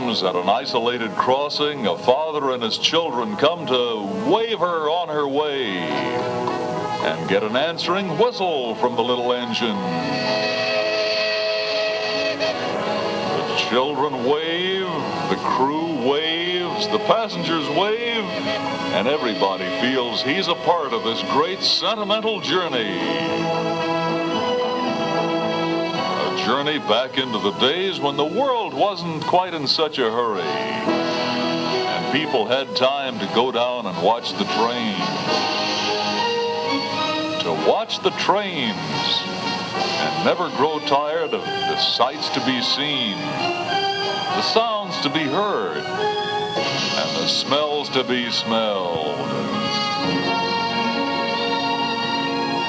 Sometimes at an isolated crossing, a father and his children come to wave her on her way and get an answering whistle from the little engine. The children wave, the crew waves, the passengers wave, and everybody feels he's a part of this great sentimental journey. A journey back into the days when the world wasn't quite in such a hurry, and people had time to go down and watch the train. To watch the trains and never grow tired of the sights to be seen, the sounds to be heard, and the smells to be smelled.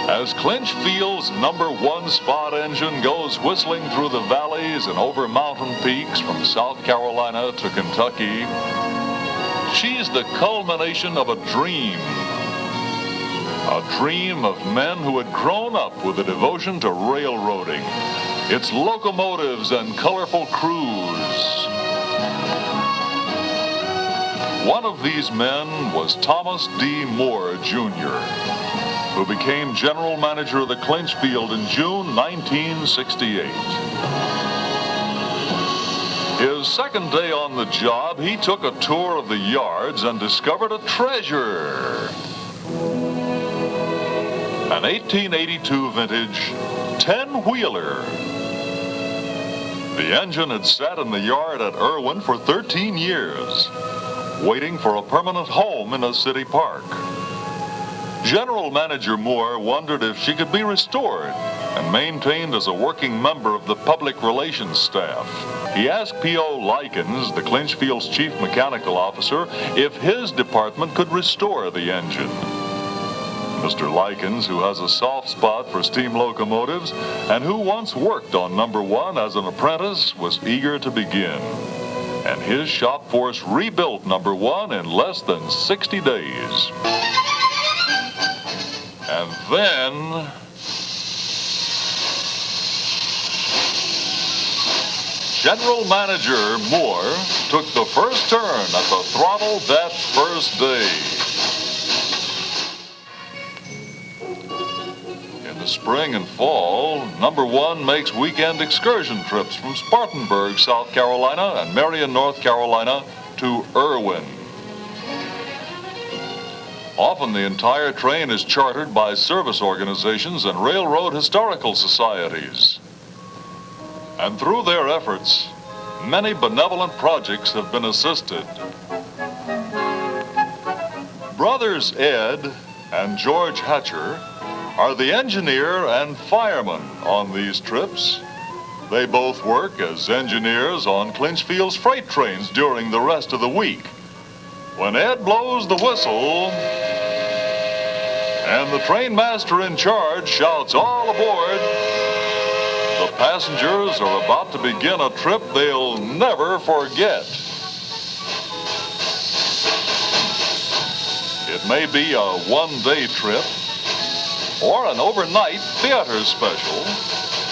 As Clinchfield's #1 spot engine goes whistling through the valleys and over mountain peaks from South Carolina to Kentucky, she's the culmination of a dream. A dream of men who had grown up with a devotion to railroading, its locomotives and colorful crews. One of these men was Thomas D. Moore, Jr., who became general manager of the Clinchfield in June 1968. His second day on the job, he took a tour of the yards and discovered a treasure. An 1882 vintage 10-wheeler. The engine had sat in the yard at Erwin for 13 years, waiting for a permanent home in a city park. General Manager Moore wondered if she could be restored and maintained as a working member of the public relations staff. He asked P.O. Likens, the Clinchfield's chief mechanical officer, if his department could restore the engine. Mr. Likens, who has a soft spot for steam locomotives and who once worked on #1 as an apprentice, was eager to begin. And his shop force rebuilt #1 in less than 60 days. And then General Manager Moore took the first turn at the throttle that first day. In the spring and fall, #1 makes weekend excursion trips from Spartanburg, South Carolina, and Marion, North Carolina, to Erwin. Often the entire train is chartered by service organizations and railroad historical societies. And through their efforts, many benevolent projects have been assisted. Brothers Ed and George Hatcher are the engineer and fireman on these trips. They both work as engineers on Clinchfield's freight trains during the rest of the week. When Ed blows the whistle and the train master in charge shouts, "All aboard!" the passengers are about to begin a trip they'll never forget. It may be a one-day trip or an overnight theater special,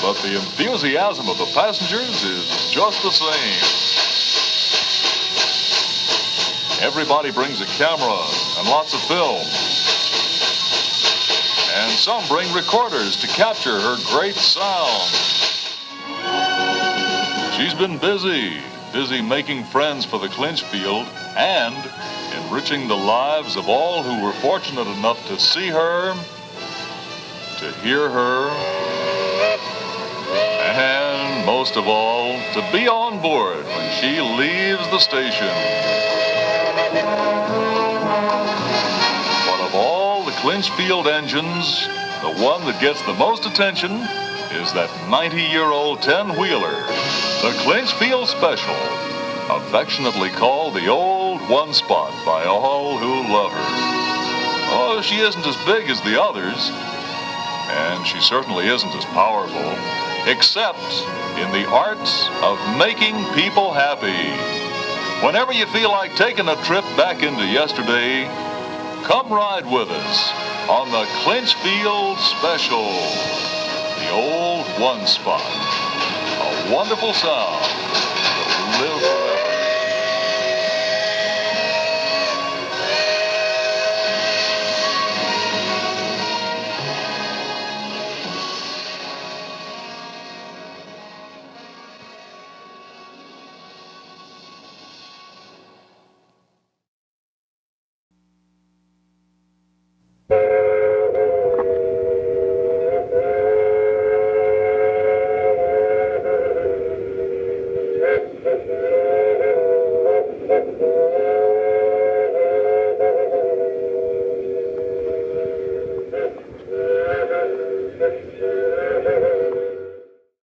but the enthusiasm of the passengers is just the same. Everybody brings a camera and lots of film. And some bring recorders to capture her great sound. She's been busy making friends for the Clinchfield and enriching the lives of all who were fortunate enough to see her, to hear her, and most of all, to be on board when she leaves the station. But of all the Clinchfield engines, the one that gets the most attention is that 90-year-old 10-wheeler, the Clinchfield Special, affectionately called the Old One Spot by all who love her. Oh, she isn't as big as the others, and she certainly isn't as powerful, except in the art of making people happy. Whenever you feel like taking a trip back into yesterday, come ride with us on the Clinchfield Special, the Old One Spot. A wonderful sound that will live forever.